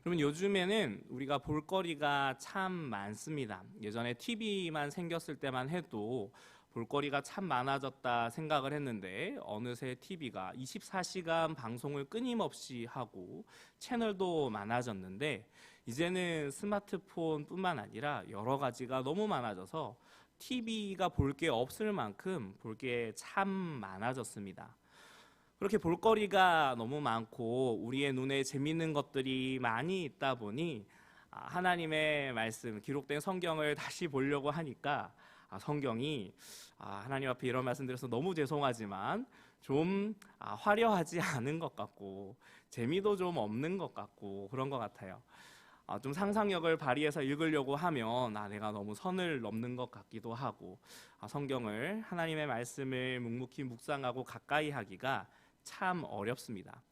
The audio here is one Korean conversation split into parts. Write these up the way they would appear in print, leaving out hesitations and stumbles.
그러면 요즘에는 우리가 볼거리가 참 많습니다. 예전에 TV만 생겼을 때만 해도 볼거리가 참 많아졌다 생각을 했는데 어느새 TV가 24시간 방송을 끊임없이 하고 채널도 많아졌는데 이제는 스마트폰뿐만 아니라 여러 가지가 너무 많아져서 TV가 볼 게 없을 만큼 볼 게 참 많아졌습니다. 그렇게 볼거리가 너무 많고 우리의 눈에 재밌는 것들이 많이 있다 보니 하나님의 말씀, 기록된 성경을 다시 보려고 하니까 성경이 하나님 앞에 이런 말씀 드려서 너무 죄송하지만 좀 화려하지 않은 것 같고 재미도 좀 없는 것 같고 그런 것 같아요. 좀 상상력을 발휘해서 읽으려고 하면 내가 너무 선을 넘는 것 같기도 하고 성경을, 하나님의 말씀을 묵묵히 묵상하고 가까이 하기가 참 어렵습니다.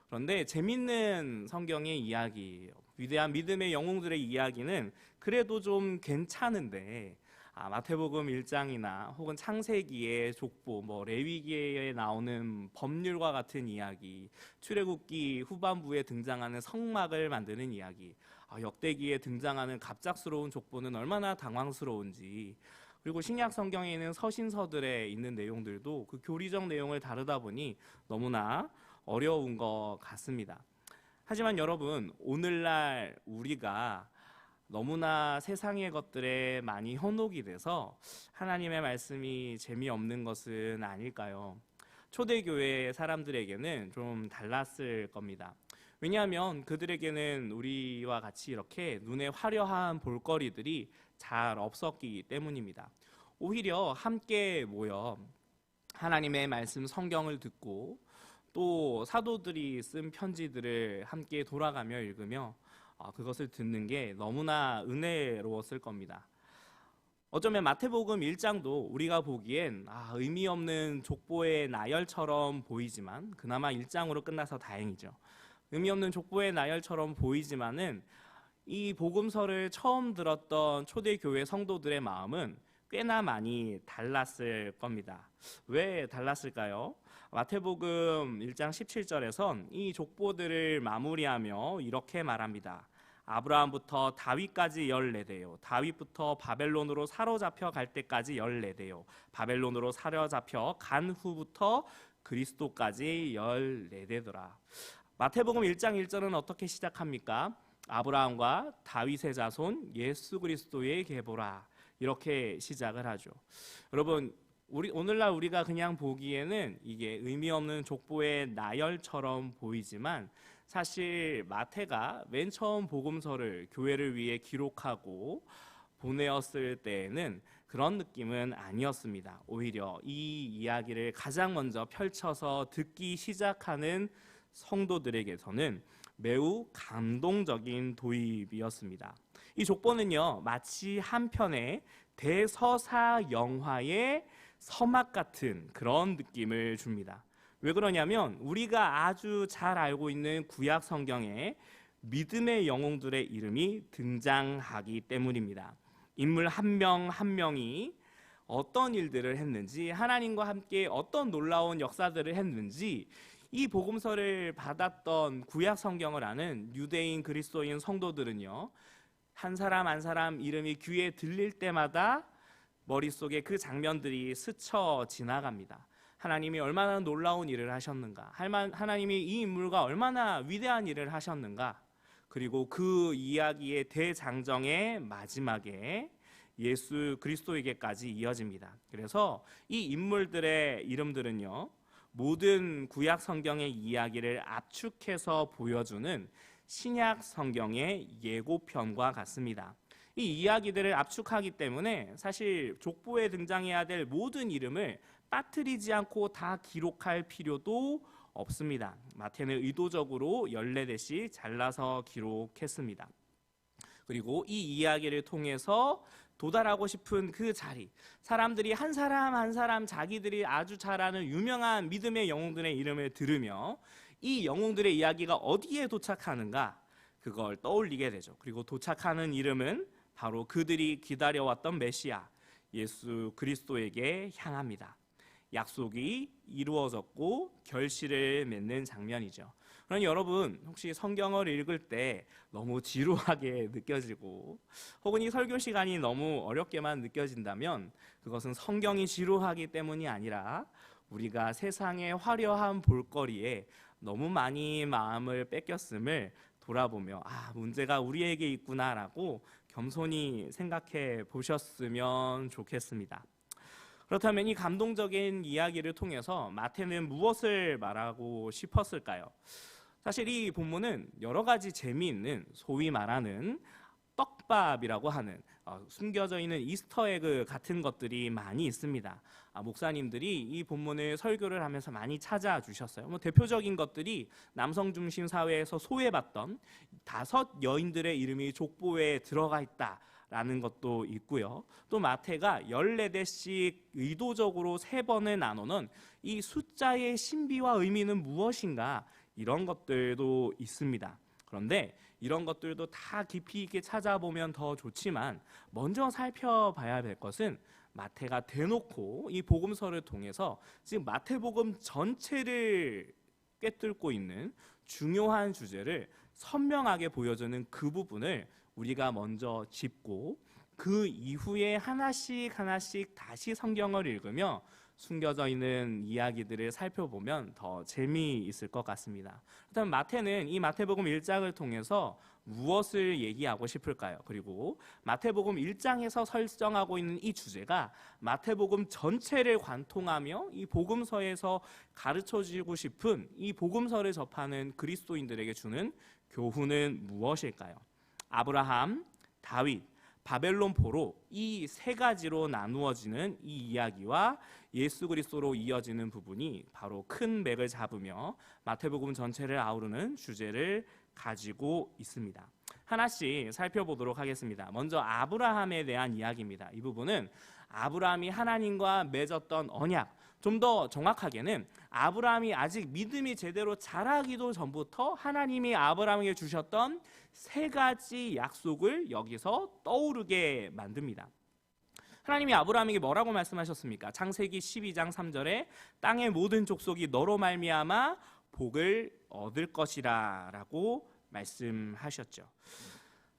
그런데 재밌는 성경의 이야기, 위대한 믿음의 영웅들의 이야기는 그래도 좀 괜찮은데 마태복음 1장이나 혹은 창세기의 족보, 레위기에 나오는 법률과 같은 이야기, 출애굽기 후반부에 등장하는 성막을 만드는 이야기, 역대기에 등장하는 갑작스러운 족보는 얼마나 당황스러운지, 그리고 신약 성경에 있는 서신서들에 있는 내용들도 그 교리적 내용을 다루다 보니 너무나 어려운 것 같습니다. 하지만 여러분, 오늘날 우리가 너무나 세상의 것들에 많이 현혹이 돼서 하나님의 말씀이 재미없는 것은 아닐까요? 초대교회 사람들에게는 좀 달랐을 겁니다. 왜냐하면 그들에게는 우리와 같이 이렇게 눈에 화려한 볼거리들이 잘 없었기 때문입니다. 오히려 함께 모여 하나님의 말씀 성경을 듣고 또 사도들이 쓴 편지들을 함께 돌아가며 읽으며 그것을 듣는 게 너무나 은혜로웠을 겁니다. 어쩌면 마태복음 1장도 우리가 보기엔 의미 없는 족보의 나열처럼 보이지만 그나마 1장으로 끝나서 다행이죠. 의미 없는 족보의 나열처럼 보이지만은 이 복음서를 처음 들었던 초대교회 성도들의 마음은 꽤나 많이 달랐을 겁니다. 왜 달랐을까요? 마태복음 1장 17절에선 이 족보들을 마무리하며 이렇게 말합니다. 아브라함부터 다윗까지 14대요. 다윗부터 바벨론으로 사로잡혀 갈 때까지 14대요. 바벨론으로 사로잡혀 간 후부터 그리스도까지 14대더라. 마태복음 1장 1절은 어떻게 시작합니까? 아브라함과 다윗의 자손 예수 그리스도의 계보라. 이렇게 시작을 하죠. 여러분, 오늘날 우리가 그냥 보기에는 이게 의미 없는 족보의 나열처럼 보이지만 사실 마태가 맨 처음 복음서를 교회를 위해 기록하고 보내었을 때에는 그런 느낌은 아니었습니다. 오히려 이 이야기를 가장 먼저 펼쳐서 듣기 시작하는 성도들에게서는 매우 감동적인 도입이었습니다. 이 족보는요, 마치 한 편의 대서사 영화의 서막 같은 그런 느낌을 줍니다. 왜 그러냐면 우리가 아주 잘 알고 있는 구약 성경에 믿음의 영웅들의 이름이 등장하기 때문입니다. 인물 한 명 한 명이 어떤 일들을 했는지, 하나님과 함께 어떤 놀라운 역사들을 했는지 이 복음서를 받았던 구약 성경을 아는 유대인 그리스도인 성도들은요, 한 사람 한 사람 이름이 귀에 들릴 때마다 머릿속에 그 장면들이 스쳐 지나갑니다. 하나님이 얼마나 놀라운 일을 하셨는가, 하나님이 이 인물과 얼마나 위대한 일을 하셨는가, 그리고 그 이야기의 대장정의 마지막에 예수 그리스도에게까지 이어집니다. 그래서 이 인물들의 이름들은요, 모든 구약 성경의 이야기를 압축해서 보여주는 신약 성경의 예고편과 같습니다. 이 이야기들을 압축하기 때문에 사실 족보에 등장해야 될 모든 이름을 빠뜨리지 않고 다 기록할 필요도 없습니다. 마태는 의도적으로 14대씩 잘라서 기록했습니다. 그리고 이 이야기를 통해서 도달하고 싶은 그 자리, 사람들이 한 사람 한 사람 자기들이 아주 잘 아는 유명한 믿음의 영웅들의 이름을 들으며 이 영웅들의 이야기가 어디에 도착하는가, 그걸 떠올리게 되죠. 그리고 도착하는 이름은 바로 그들이 기다려왔던 메시아 예수 그리스도에게 향합니다. 약속이 이루어졌고 결실을 맺는 장면이죠. 그러니 여러분, 혹시 성경을 읽을 때 너무 지루하게 느껴지고 혹은 이 설교 시간이 너무 어렵게만 느껴진다면 그것은 성경이 지루하기 때문이 아니라 우리가 세상의 화려한 볼거리에 너무 많이 마음을 뺏겼음을 돌아보며 문제가 우리에게 있구나라고 겸손히 생각해 보셨으면 좋겠습니다. 그렇다면 이 감동적인 이야기를 통해서 마태는 무엇을 말하고 싶었을까요? 사실 이 본문은 여러 가지 재미있는 소위 말하는 떡밥이라고 하는 숨겨져 있는 이스터에그 같은 것들이 많이 있습니다. 목사님들이 이 본문을 설교를 하면서 많이 찾아주셨어요. 대표적인 것들이 남성 중심 사회에서 소외받던 5 여인들의 이름이 족보에 들어가 있다 라는 것도 있고요. 또 마태가 14대씩 의도적으로 3번을 나누는 이 숫자의 신비와 의미는 무엇인가, 이런 것들도 있습니다. 그런데 이런 것들도 다 깊이 있게 찾아보면 더 좋지만 먼저 살펴봐야 될 것은 마태가 대놓고 이 복음서를 통해서 지금 마태복음 전체를 꿰뚫고 있는 중요한 주제를 선명하게 보여주는 그 부분을 우리가 먼저 짚고 그 이후에 하나씩 다시 성경을 읽으며 숨겨져 있는 이야기들을 살펴보면 더 재미있을 것 같습니다. 그렇다면 마태는 이 마태복음 1장을 통해서 무엇을 얘기하고 싶을까요? 그리고 마태복음 1장에서 설정하고 있는 이 주제가 마태복음 전체를 관통하며 이 복음서에서 가르쳐주고 싶은 이 복음서를 접하는 그리스도인들에게 주는 교훈은 무엇일까요? 아브라함, 다윗, 바벨론 포로 이 3가지로 나누어지는 이 이야기와 예수 그리스도로 이어지는 부분이 바로 큰 맥을 잡으며 마태복음 전체를 아우르는 주제를 가지고 있습니다. 하나씩 살펴보도록 하겠습니다. 먼저 아브라함에 대한 이야기입니다. 이 부분은 아브라함이 하나님과 맺었던 언약, 좀 더 정확하게는 아브라함이 아직 믿음이 제대로 자라기도 전부터 하나님이 아브라함에게 주셨던 3가지 약속을 여기서 떠오르게 만듭니다. 하나님이 아브라함에게 뭐라고 말씀하셨습니까? 창세기 12장 3절에 땅의 모든 족속이 너로 말미암아 복을 얻을 것이라 라고 말씀하셨죠.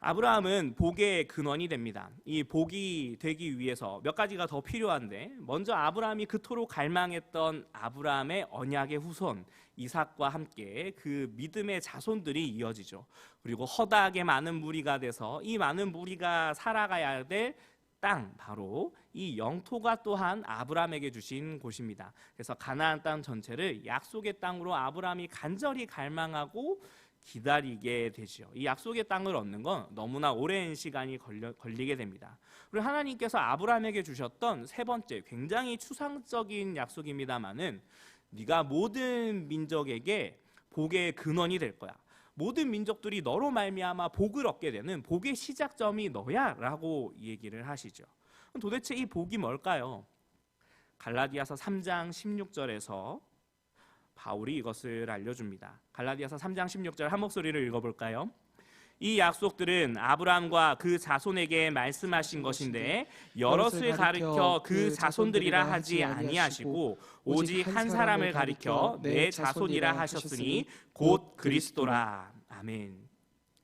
아브라함은 복의 근원이 됩니다. 이 복이 되기 위해서 몇 가지가 더 필요한데, 먼저 아브라함이 그토록 갈망했던 아브라함의 언약의 후손 이삭과 함께 그 믿음의 자손들이 이어지죠. 그리고 허다하게 많은 무리가 돼서 이 많은 무리가 살아가야 될 땅, 바로 이 영토가 또한 아브라함에게 주신 곳입니다. 그래서 가나안 땅 전체를 약속의 땅으로 아브라함이 간절히 갈망하고 기다리게 되죠. 이 약속의 땅을 얻는 건 너무나 오랜 시간이 걸리게 됩니다. 그리고 하나님께서 아브라함에게 주셨던 3번째 굉장히 추상적인 약속입니다만은 네가 모든 민족에게 복의 근원이 될 거야. 모든 민족들이 너로 말미암아 복을 얻게 되는 복의 시작점이 너야 라고 얘기를 하시죠. 도대체 이 복이 뭘까요? 갈라디아서 3장 16절에서 바울이 이것을 알려줍니다. 갈라디아서 3장 16절 한 목소리를 읽어볼까요? 이 약속들은 아브라함과 그 자손에게 말씀하신 것인데 여럿을 가리켜 그 자손들이라 하지 아니하시고 오직 한 사람을 가리켜 내 자손이라 하셨으니 곧 그리스도라. 아멘.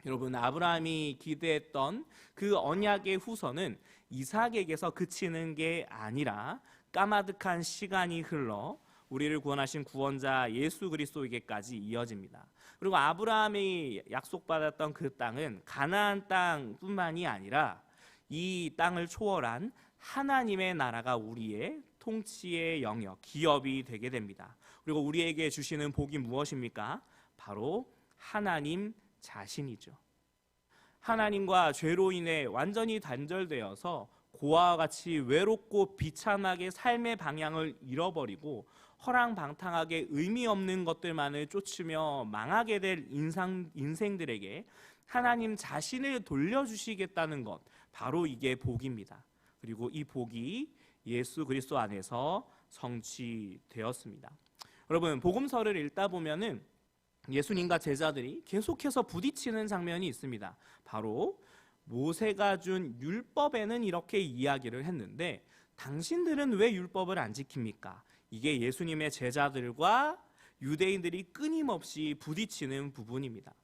여러분, 아브라함이 기대했던 그 언약의 후손은 이삭에게서 그치는 게 아니라 까마득한 시간이 흘러 우리를 구원하신 구원자 예수 그리스도에게까지 이어집니다. 그리고 아브라함이 약속받았던 그 땅은 가나안 땅뿐만이 아니라 이 땅을 초월한 하나님의 나라가 우리의 통치의 영역, 기업이 되게 됩니다. 그리고 우리에게 주시는 복이 무엇입니까? 바로 하나님 자신이죠. 하나님과 죄로 인해 완전히 단절되어서 고아와 같이 외롭고 비참하게 삶의 방향을 잃어버리고 허랑방탕하게 의미 없는 것들만을 쫓으며 망하게 될 인생들에게 하나님 자신을 돌려주시겠다는 것, 바로 이게 복입니다. 그리고 이 복이 예수 그리스도 안에서 성취되었습니다. 여러분, 복음서를 읽다 보면은 예수님과 제자들이 계속해서 부딪히는 장면이 있습니다. 바로 모세가 준 율법에는 이렇게 이야기를 했는데 당신들은 왜 율법을 안 지킵니까? 이게 예수님의 제자들과 유대인들이 끊임없이 부딪히는 부분입니다.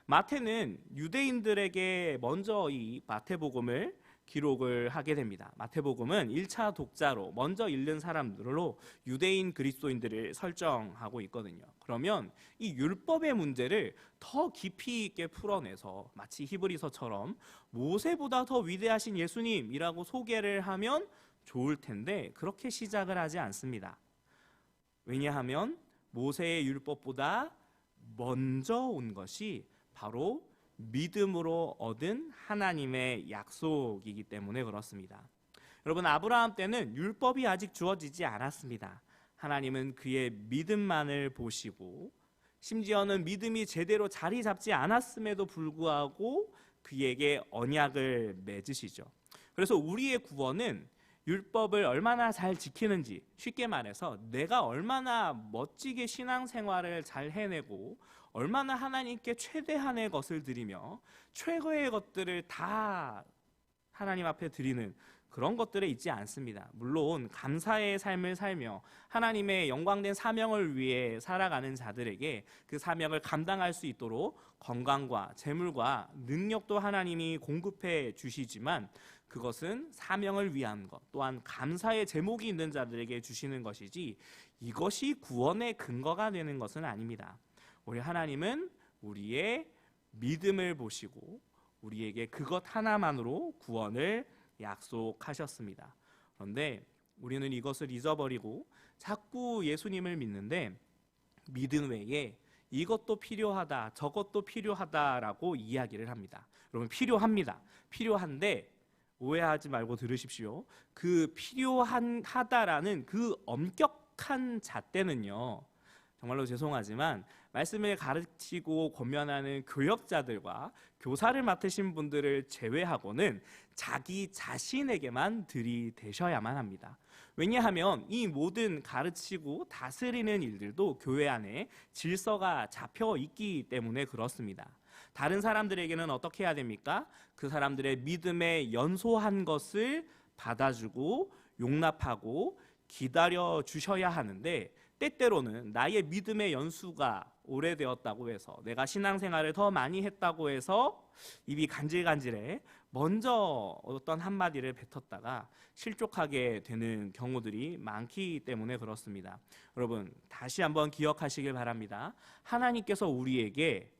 마태는 유대인들에게 먼저 이 마태복음을 기록을 하게 됩니다. 마태복음은 1차 독자로 먼저 읽는 사람들로 유대인 그리스도인들을 설정하고 있거든요. 그러면 이 율법의 문제를 더 깊이 있게 풀어내서 마치 히브리서처럼 모세보다 더 위대하신 예수님이라고 소개를 하면 좋을 텐데 그렇게 시작을 하지 않습니다. 왜냐하면 모세의 율법보다 먼저 온 것이 바로 믿음으로 얻은 하나님의 약속이기 때문에 그렇습니다. 여러분, 아브라함 때는 율법이 아직 주어지지 않았습니다. 하나님은 그의 믿음만을 보시고 심지어는 믿음이 제대로 자리 잡지 않았음에도 불구하고 그에게 언약을 맺으시죠. 그래서 우리의 구원은 율법을 얼마나 잘 지키는지, 쉽게 말해서 내가 얼마나 멋지게 신앙생활을 잘 해내고 얼마나 하나님께 최대한의 것을 드리며 최고의 것들을 다 하나님 앞에 드리는 그런 것들에 있지 않습니다. 물론 감사의 삶을 살며 하나님의 영광된 사명을 위해 살아가는 자들에게 그 사명을 감당할 수 있도록 건강과 재물과 능력도 하나님이 공급해 주시지만 그것은 사명을 위한 것, 또한 감사의 제목이 있는 자들에게 주시는 것이지 이것이 구원의 근거가 되는 것은 아닙니다. 우리 하나님은 우리의 믿음을 보시고 우리에게 그것 하나만으로 구원을 약속하셨습니다. 그런데 우리는 이것을 잊어버리고 자꾸 예수님을 믿는데 믿음 외에 이것도 필요하다, 저것도 필요하다라고 이야기를 합니다. 여러분, 필요합니다. 필요한데 오해하지 말고 들으십시오. 그 필요하다라는 그 엄격한 잣대는요, 정말로 죄송하지만 말씀을 가르치고 권면하는 교역자들과 교사를 맡으신 분들을 제외하고는 자기 자신에게만 들이대셔야만 합니다. 왜냐하면 이 모든 가르치고 다스리는 일들도 교회 안에 질서가 잡혀 있기 때문에 그렇습니다. 다른 사람들에게는 어떻게 해야 됩니까? 그 사람들의 믿음에 연소한 것을 받아주고 용납하고 기다려 주셔야 하는데, 때때로는 나의 믿음의 연수가 오래되었다고 해서 내가 신앙생활을 더 많이 했다고 해서 입이 간질간질해 먼저 어떤 한마디를 뱉었다가 실족하게 되는 경우들이 많기 때문에 그렇습니다. 여러분, 다시 한번 기억하시길 바랍니다. 하나님께서 우리에게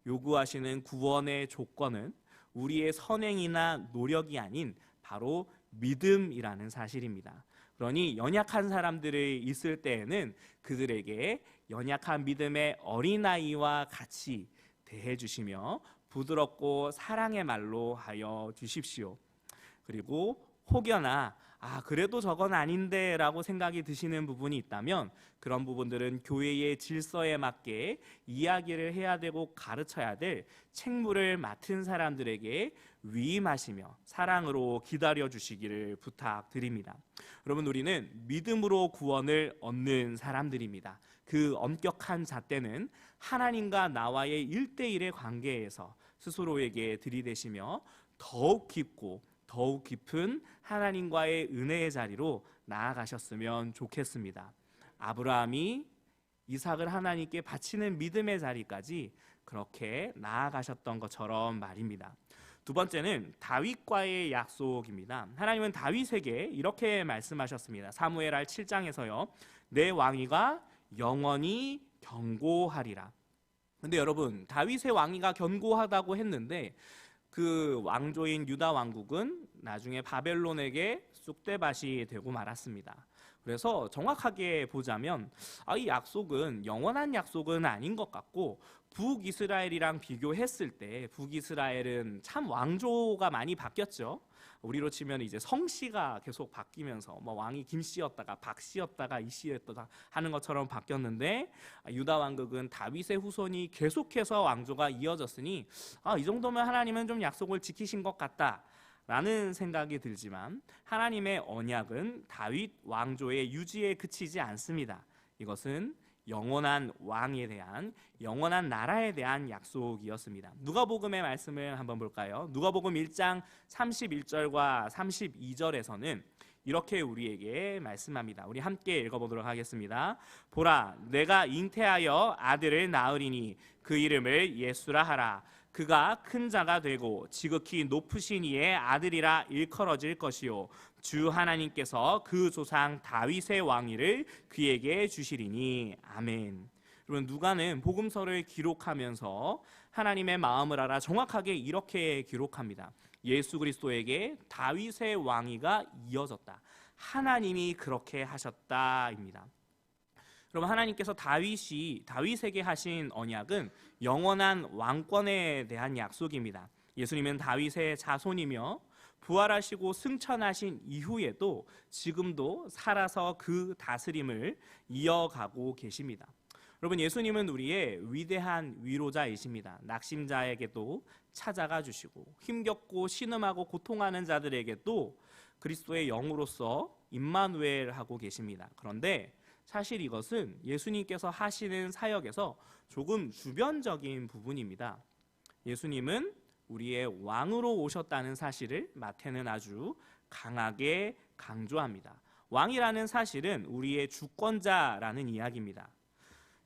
요구하시는 구원의 조건은 우리의 선행이나 노력이 아닌 바로 믿음이라는 사실입니다. 그러니 연약한 사람들이 있을 때에는 그들에게 연약한 믿음의 어린아이와 같이 대해주시며 부드럽고 사랑의 말로 하여 주십시오. 그리고 혹여나 그래도 저건 아닌데 라고 생각이 드시는 부분이 있다면 그런 부분들은 교회의 질서에 맞게 이야기를 해야 되고 가르쳐야 될 책무를 맡은 사람들에게 위임하시며 사랑으로 기다려 주시기를 부탁드립니다. 여러분, 우리는 믿음으로 구원을 얻는 사람들입니다. 그 엄격한 잣대는 하나님과 나와의 1대1의 관계에서 스스로에게 들이대시며 더욱 깊고 더욱 깊은 하나님과의 은혜의 자리로 나아가셨으면 좋겠습니다. 아브라함이 이삭을 하나님께 바치는 믿음의 자리까지 그렇게 나아가셨던 것처럼 말입니다. 두 번째는 다윗과의 약속입니다. 하나님은 다윗에게 이렇게 말씀하셨습니다. 사무엘하 7장에서요. 내 왕위가 영원히 견고하리라. 근데 여러분, 다윗의 왕위가 견고하다고 했는데 그 왕조인 유다 왕국은 나중에 바벨론에게 쑥대밭이 되고 말았습니다. 그래서 정확하게 보자면 이 약속은 영원한 약속은 아닌 것 같고, 북이스라엘이랑 비교했을 때 북이스라엘은 참 왕조가 많이 바뀌었죠. 우리로 치면 이제 성씨가 계속 바뀌면서 왕이 김씨였다가 박씨였다가 이씨였다가 하는 것처럼 바뀌었는데, 유다 왕국은 다윗의 후손이 계속해서 왕조가 이어졌으니 이 정도면 하나님은 좀 약속을 지키신 것 같다 라는 생각이 들지만, 하나님의 언약은 다윗 왕조의 유지에 그치지 않습니다. 이것은 영원한 왕에 대한, 영원한 나라에 대한 약속이었습니다. 누가복음의 말씀을 한번 볼까요? 누가복음 1장 31절과 32절에서는 이렇게 우리에게 말씀합니다. 우리 함께 읽어보도록 하겠습니다. 보라, 내가 잉태하여 아들을 낳으리니 그 이름을 예수라 하라. 그가 큰 자가 되고 지극히 높으신 이의 아들이라 일컬어질 것이요 주 하나님께서 그 조상 다윗의 왕위를 그에게 주시리니. 아멘. 여러분, 누가는 복음서를 기록하면서 하나님의 마음을 알아 정확하게 이렇게 기록합니다. 예수 그리스도에게 다윗의 왕위가 이어졌다. 하나님이 그렇게 하셨다입니다. 여러분, 하나님께서 다윗에게 하신 언약은 영원한 왕권에 대한 약속입니다. 예수님은 다윗의 자손이며 부활하시고 승천하신 이후에도 지금도 살아서 그 다스림을 이어가고 계십니다. 여러분, 예수님은 우리의 위대한 위로자이십니다. 낙심자에게도 찾아가 주시고 힘겹고 신음하고 고통하는 자들에게도 그리스도의 영으로서 임마누엘 하고 계십니다. 그런데 사실 이것은 예수님께서 하시는 사역에서 조금 주변적인 부분입니다. 예수님은 우리의 왕으로 오셨다는 사실을 마태는 아주 강하게 강조합니다. 왕이라는 사실은 우리의 주권자라는 이야기입니다.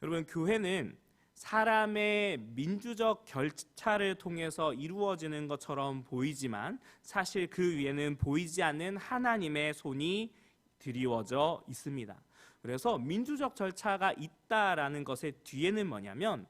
여러분, 교회는 사람의 민주적 결차를 통해서 이루어지는 것처럼 보이지만 사실 그 위에는 보이지 않는 하나님의 손이 드리워져 있습니다. 그래서 민주적 절차가 있다라는 것의 뒤에는 뭐냐면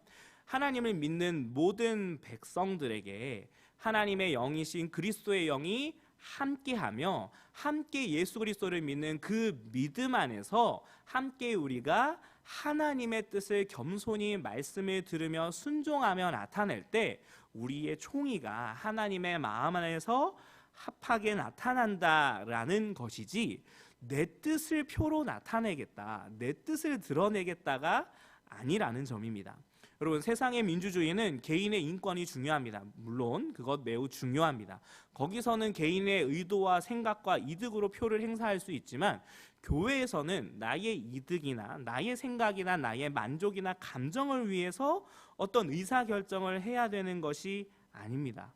하나님을 믿는 모든 백성들에게 하나님의 영이신 그리스도의 영이 함께하며 함께 예수 그리스도를 믿는 그 믿음 안에서 함께 우리가 하나님의 뜻을 겸손히 말씀을 들으며 순종하며 나타낼 때 우리의 총의가 하나님의 마음 안에서 합하게 나타난다라는 것이지, 내 뜻을 표로 나타내겠다, 내 뜻을 드러내겠다가 아니라는 점입니다. 여러분, 세상의 민주주의는 개인의 인권이 중요합니다. 물론 그것 매우 중요합니다. 거기서는 개인의 의도와 생각과 이득으로 표를 행사할 수 있지만 교회에서는 나의 이득이나 나의 생각이나 나의 만족이나 감정을 위해서 어떤 의사결정을 해야 되는 것이 아닙니다.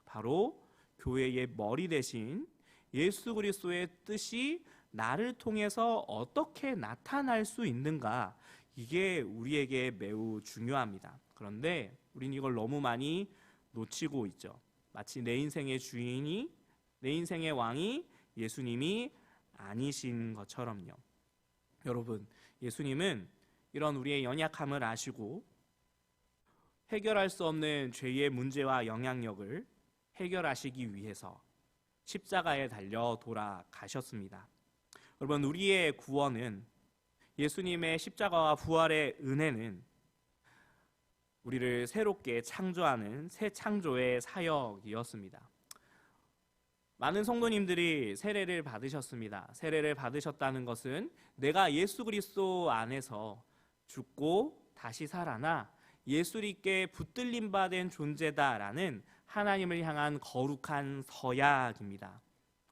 바로 교회의 머리 대신 예수 그리스도의 뜻이 나를 통해서 어떻게 나타날 수 있는가, 이게 우리에게 매우 중요합니다. 그런데 우린 이걸 너무 많이 놓치고 있죠. 마치 내 인생의 주인이, 내 인생의 왕이 예수님이 아니신 것처럼요. 여러분, 예수님은 이런 우리의 연약함을 아시고 해결할 수 없는 죄의 문제와 영향력을 해결하시기 위해서 십자가에 달려 돌아가셨습니다. 여러분, 우리의 구원은, 예수님의 십자가와 부활의 은혜는 우리를 새롭게 창조하는 새 창조의 사역이었습니다. 많은 성도님들이 세례를 받으셨습니다. 세례를 받으셨다는 것은 내가 예수 그리스도 안에서 죽고 다시 살아나 예수님께 붙들림 받은 존재다라는 하나님을 향한 거룩한 서약입니다.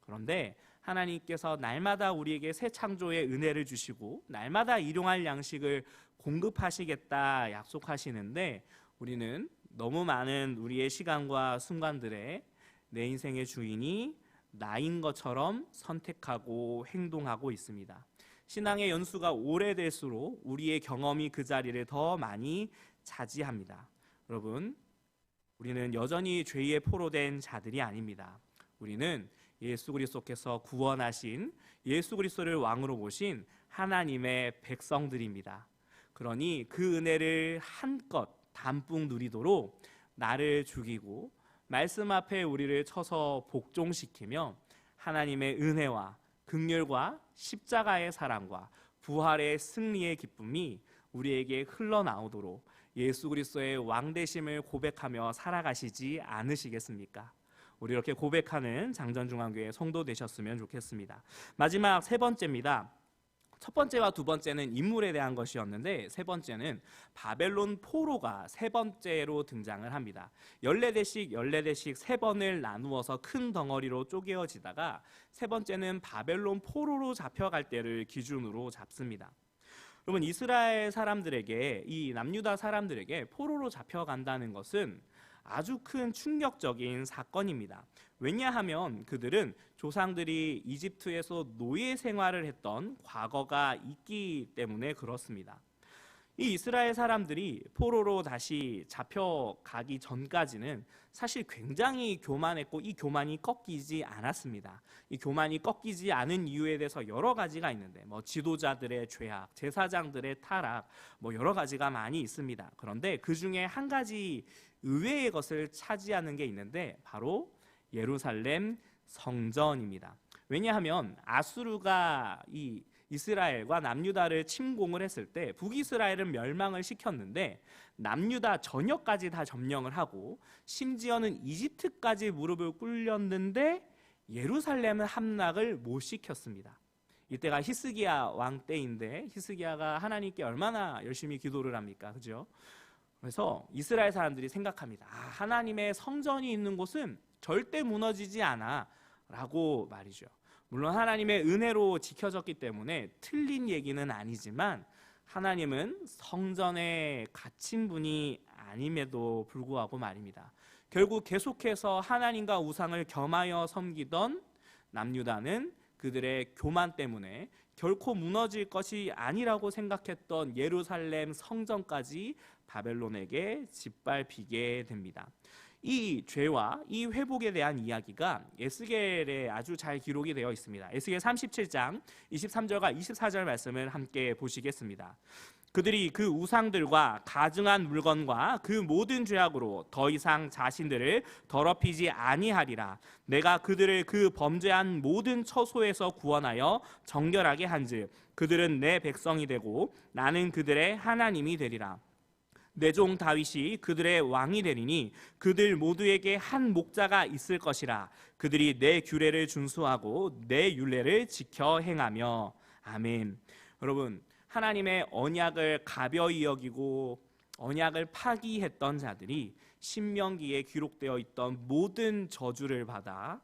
그런데 하나님께서 날마다 우리에게 새 창조의 은혜를 주시고 날마다 일용할 양식을 공급하시겠다 약속하시는데, 우리는 너무 많은 우리의 시간과 순간들에 내 인생의 주인이 나인 것처럼 선택하고 행동하고 있습니다. 신앙의 연수가 오래될수록 우리의 경험이 그 자리를 더 많이 차지합니다. 여러분, 우리는 여전히 죄에 포로된 자들이 아닙니다. 우리는 예수 그리스도께서 구원하신, 예수 그리스도를 왕으로 모신 하나님의 백성들입니다. 그러니 그 은혜를 한껏 담뿍 누리도록 나를 죽이고 말씀 앞에 우리를 쳐서 복종시키며 하나님의 은혜와 긍휼과 십자가의 사랑과 부활의 승리의 기쁨이 우리에게 흘러나오도록 예수 그리스도의 왕되심을 고백하며 살아가시지 않으시겠습니까? 우리 이렇게 고백하는 장전중앙교회 성도 되셨으면 좋겠습니다. 마지막 세 번째입니다. 첫 번째와 두 번째는 인물에 대한 것이었는데, 세 번째는 바벨론 포로가 세 번째로 등장을 합니다. 14대씩 세 번을 나누어서 큰 덩어리로 쪼개어지다가 세 번째는 바벨론 포로로 잡혀갈 때를 기준으로 잡습니다. 여러분, 이스라엘 사람들에게, 이 남유다 사람들에게 포로로 잡혀간다는 것은 아주 큰 충격적인 사건입니다. 왜냐하면 그들은 조상들이 이집트에서 노예 생활을 했던 과거가 있기 때문에 그렇습니다. 이 이스라엘 사람들이 포로로 다시 잡혀가기 전까지는 사실 굉장히 교만했고 이 교만이 꺾이지 않았습니다. 이 교만이 꺾이지 않은 이유에 대해서 여러 가지가 있는데 지도자들의 죄악, 제사장들의 타락 여러 가지가 많이 있습니다. 그런데 그 중에 한 가지 의외의 것을 차지하는 게 있는데 바로 예루살렘 성전입니다. 왜냐하면 아수르가 이 이스라엘과 남유다를 침공을 했을 때 북이스라엘은 멸망을 시켰는데 남유다 전역까지 다 점령을 하고 심지어는 이집트까지 무릎을 꿇렸는데 예루살렘은 함락을 못 시켰습니다. 이때가 히스기야 왕 때인데 히스기야가 하나님께 얼마나 열심히 기도를 합니까? 그죠? 그래서 이스라엘 사람들이 생각합니다. 하나님의 성전이 있는 곳은 절대 무너지지 않아 라고 말이죠. 물론 하나님의 은혜로 지켜졌기 때문에 틀린 얘기는 아니지만 하나님은 성전에 갇힌 분이 아님에도 불구하고 말입니다. 결국 계속해서 하나님과 우상을 겸하여 섬기던 남유다는 그들의 교만 때문에 결코 무너질 것이 아니라고 생각했던 예루살렘 성전까지 바벨론에게 짓밟히게 됩니다. 이 죄와 이 회복에 대한 이야기가 에스겔에 아주 잘 기록이 되어 있습니다. 에스겔 37장 23절과 24절 말씀을 함께 보시겠습니다. 그들이 그 우상들과 가증한 물건과 그 모든 죄악으로 더 이상 자신들을 더럽히지 아니하리라. 내가 그들을 그 범죄한 모든 처소에서 구원하여 정결하게 한즉 그들은 내 백성이 되고 나는 그들의 하나님이 되리라. 내 종 다윗이 그들의 왕이 되리니 그들 모두에게 한 목자가 있을 것이라. 그들이 내 규례를 준수하고 내 율례를 지켜 행하며. 아멘. 여러분, 하나님의 언약을 가벼이 여기고 언약을 파기했던 자들이 신명기에 기록되어 있던 모든 저주를 받아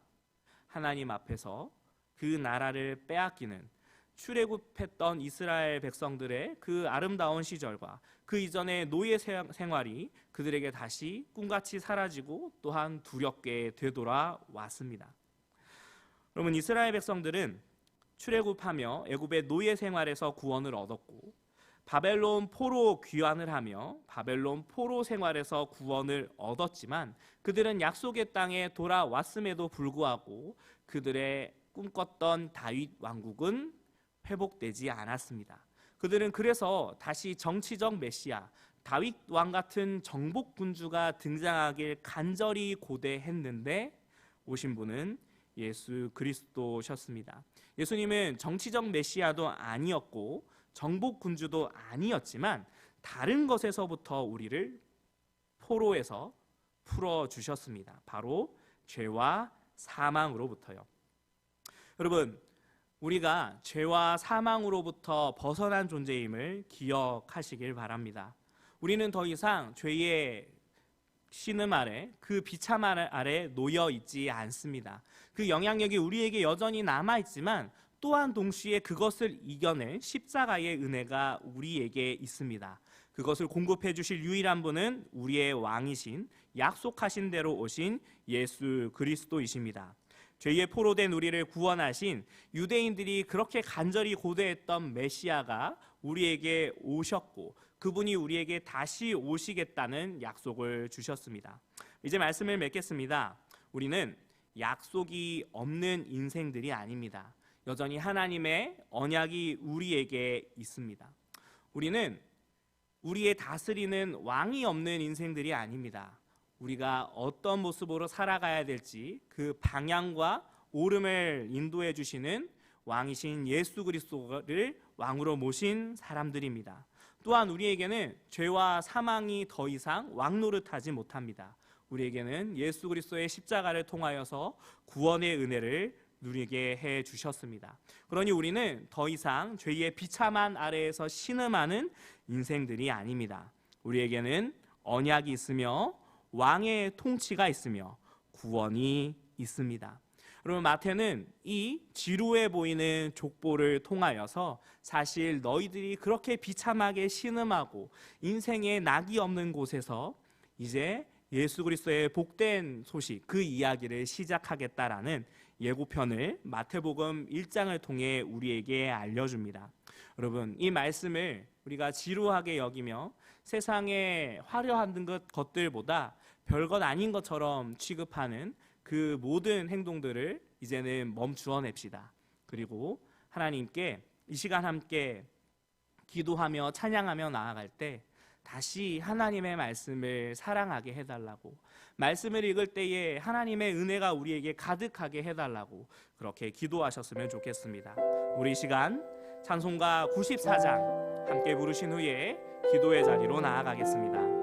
하나님 앞에서 그 나라를 빼앗기는 출애굽했던 이스라엘 백성들의 그 아름다운 시절과 그 이전의 노예 생활이 그들에게 다시 꿈같이 사라지고 또한 두렵게 되돌아왔습니다. 여러분, 이스라엘 백성들은 출애굽하며 애굽의 노예 생활에서 구원을 얻었고 바벨론 포로 귀환을 하며 바벨론 포로 생활에서 구원을 얻었지만 그들은 약속의 땅에 돌아왔음에도 불구하고 그들의 꿈꿨던 다윗 왕국은 회복되지 않았습니다. 그들은 그래서 다시 정치적 메시아 다윗 왕 같은 정복 군주가 등장하길 간절히 고대했는데 오신 분은 예수 그리스도셨습니다. 예수님은 정치적 메시아도 아니었고 정복 군주도 아니었지만 다른 것에서부터 우리를 포로에서 풀어 주셨습니다. 바로 죄와 사망으로부터요. 여러분, 우리가 죄와 사망으로부터 벗어난 존재임을 기억하시길 바랍니다. 우리는 더 이상 죄의 신음 아래, 그 비참 아래 놓여 있지 않습니다. 그 영향력이 우리에게 여전히 남아있지만 또한 동시에 그것을 이겨낼 십자가의 은혜가 우리에게 있습니다. 그것을 공급해 주실 유일한 분은 우리의 왕이신 약속하신 대로 오신 예수 그리스도이십니다. 죄의 포로된 우리를 구원하신 유대인들이 그렇게 간절히 고대했던 메시아가 우리에게 오셨고 그분이 우리에게 다시 오시겠다는 약속을 주셨습니다. 이제 말씀을 맺겠습니다. 우리는 약속이 없는 인생들이 아닙니다. 여전히 하나님의 언약이 우리에게 있습니다. 우리는 우리의 다스리는 왕이 없는 인생들이 아닙니다. 우리가 어떤 모습으로 살아가야 될지 그 방향과 오름을 인도해 주시는 왕이신 예수 그리스도를 왕으로 모신 사람들입니다. 또한 우리에게는 죄와 사망이 더 이상 왕 노릇하지 못합니다. 우리에게는 예수 그리스도의 십자가를 통하여서 구원의 은혜를 누리게 해 주셨습니다. 그러니 우리는 더 이상 죄의 비참한 아래에서 신음하는 인생들이 아닙니다. 우리에게는 언약이 있으며 왕의 통치가 있으며 구원이 있습니다. 여러분, 마태는 이 지루해 보이는 족보를 통하여서 사실 너희들이 그렇게 비참하게 신음하고 인생에 낙이 없는 곳에서 이제 예수 그리스도의 복된 소식, 그 이야기를 시작하겠다라는 예고편을 마태복음 1장을 통해 우리에게 알려줍니다. 여러분, 이 말씀을 우리가 지루하게 여기며 세상의 화려한 것들보다 별것 아닌 것처럼 취급하는 그 모든 행동들을 이제는 멈추어 냅시다. 그리고 하나님께 이 시간 함께 기도하며 찬양하며 나아갈 때 다시 하나님의 말씀을 사랑하게 해달라고, 말씀을 읽을 때에 하나님의 은혜가 우리에게 가득하게 해달라고 그렇게 기도하셨으면 좋겠습니다. 우리 이 시간 찬송가 94장 함께 부르신 후에 기도의 자리로 나아가겠습니다.